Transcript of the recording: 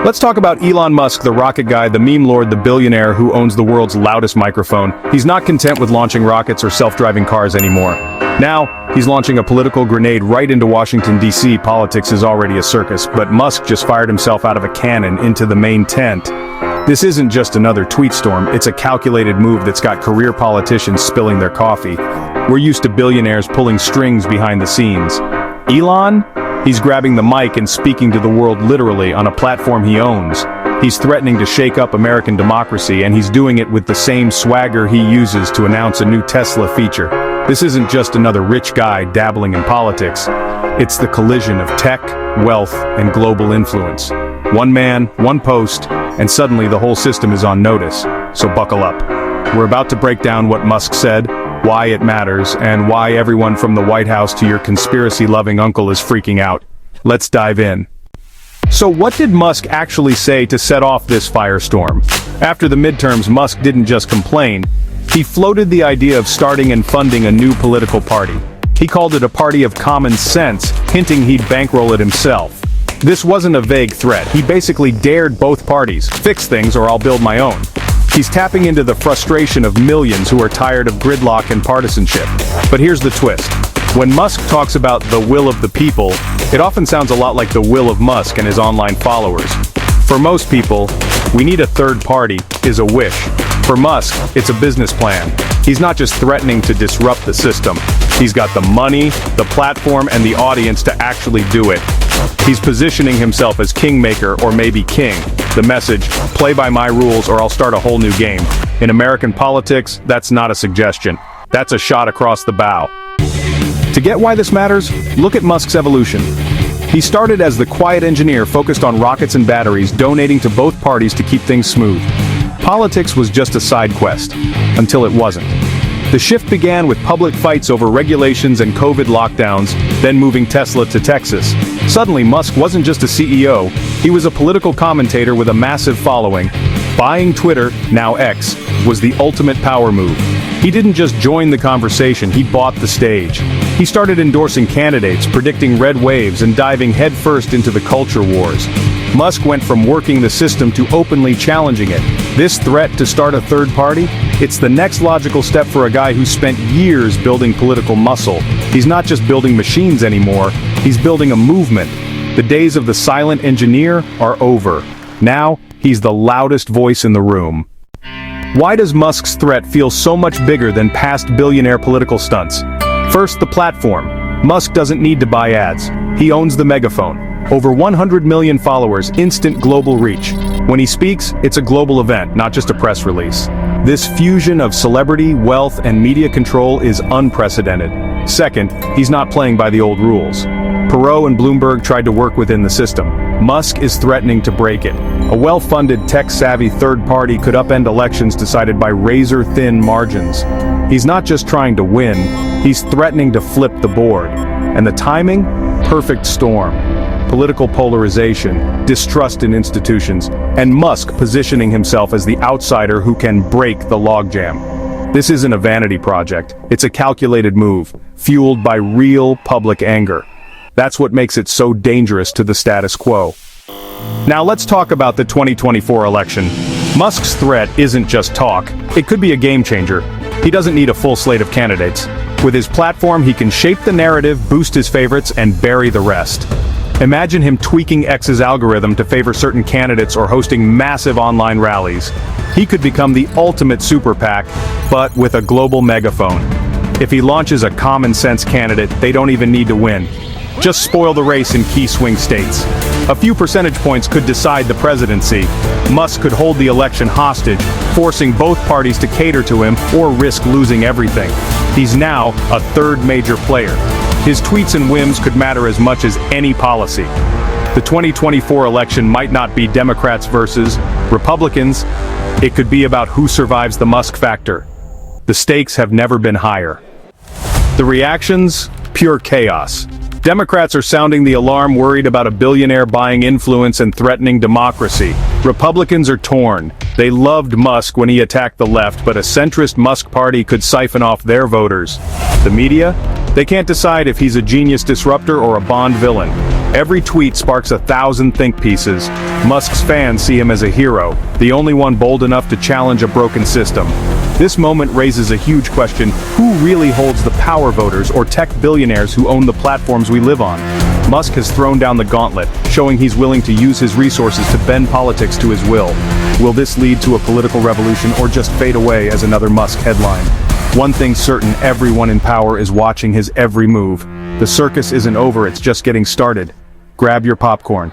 Let's talk about Elon Musk, the rocket guy, the meme lord, the billionaire who owns the world's loudest microphone. He's not content with launching rockets or self-driving cars anymore. Now, he's launching a political grenade right into Washington, D.C. Politics is already a circus, but Musk just fired himself out of a cannon into the main tent. This isn't just another tweet storm, it's a calculated move that's got career politicians spilling their coffee. We're used to billionaires pulling strings behind the scenes. Elon? He's grabbing the mic and speaking to the world literally on a platform he owns. He's threatening to shake up American democracy, and he's doing it with the same swagger he uses to announce a new Tesla feature. This isn't just another rich guy dabbling in politics. It's the collision of tech, wealth, and global influence. One man, one post, and suddenly the whole system is on notice. So buckle up. We're about to break down what Musk said, why it matters, and why everyone from the White House to your conspiracy-loving uncle is freaking out. Let's dive in. So what did Musk actually say to set off this firestorm? After the midterms, Musk didn't just complain. He floated the idea of starting and funding a new political party. He called it a party of common sense, hinting he'd bankroll it himself. This wasn't a vague threat. He basically dared both parties, fix things or I'll build my own. He's tapping into the frustration of millions who are tired of gridlock and partisanship. But here's the twist. When Musk talks about the will of the people, it often sounds a lot like the will of Musk and his online followers. For most people, we need a third party is a wish. For Musk, it's a business plan. He's not just threatening to disrupt the system. He's got the money, the platform, and the audience to actually do it. He's positioning himself as kingmaker or maybe king. The message, play by my rules or I'll start a whole new game. In American politics, that's not a suggestion. That's a shot across the bow. To get why this matters, look at Musk's evolution. He started as the quiet engineer focused on rockets and batteries, donating to both parties to keep things smooth. Politics was just a side quest, until it wasn't. The shift began with public fights over regulations and COVID lockdowns, then moving Tesla to Texas. Suddenly, Musk wasn't just a CEO, he was a political commentator with a massive following. Buying Twitter, now X, was the ultimate power move. He didn't just join the conversation, he bought the stage. He started endorsing candidates, predicting red waves, and diving headfirst into the culture wars. Musk went from working the system to openly challenging it. This threat to start a third party? It's the next logical step for a guy who spent years building political muscle. He's not just building machines anymore, he's building a movement. The days of the silent engineer are over. Now, he's the loudest voice in the room. Why does Musk's threat feel so much bigger than past billionaire political stunts? First, the platform. Musk doesn't need to buy ads. He owns the megaphone. Over 100 million followers, instant global reach. When he speaks, it's a global event, not just a press release. This fusion of celebrity, wealth, and media control is unprecedented. Second, he's not playing by the old rules. Perot and Bloomberg tried to work within the system. Musk is threatening to break it. A well-funded, tech-savvy third party could upend elections decided by razor-thin margins. He's not just trying to win, he's threatening to flip the board. And the timing? Perfect storm. Political polarization, distrust in institutions, and Musk positioning himself as the outsider who can break the logjam. This isn't a vanity project, it's a calculated move, fueled by real public anger. That's what makes it so dangerous to the status quo. Now let's talk about the 2024 election. Musk's threat isn't just talk, it could be a game changer. He doesn't need a full slate of candidates. With his platform, he can shape the narrative, boost his favorites, and bury the rest. Imagine him tweaking X's algorithm to favor certain candidates or hosting massive online rallies. He could become the ultimate super PAC, but with a global megaphone. If he launches a common sense candidate, they don't even need to win. Just spoil the race in key swing states. A few percentage points could decide the presidency. Musk could hold the election hostage, forcing both parties to cater to him or risk losing everything. He's now a third major player. His tweets and whims could matter as much as any policy. The 2024 election might not be Democrats versus Republicans. It could be about who survives the Musk factor. The stakes have never been higher. The reactions? Pure chaos. Democrats are sounding the alarm, worried about a billionaire buying influence and threatening democracy. Republicans are torn. They loved Musk when he attacked the left, but a centrist Musk party could siphon off their voters. The media? They can't decide if he's a genius disruptor or a Bond villain. Every tweet sparks 1,000 think pieces. Musk's fans see him as a hero, the only one bold enough to challenge a broken system. This moment raises a huge question: who really holds the power? Voters or tech billionaires who own the platforms we live on? Musk has thrown down the gauntlet, showing he's willing to use his resources to bend politics to his will. Will this lead to a political revolution or just fade away as another Musk headline? One thing's certain: everyone in power is watching his every move. The circus isn't over, it's just getting started. Grab your popcorn.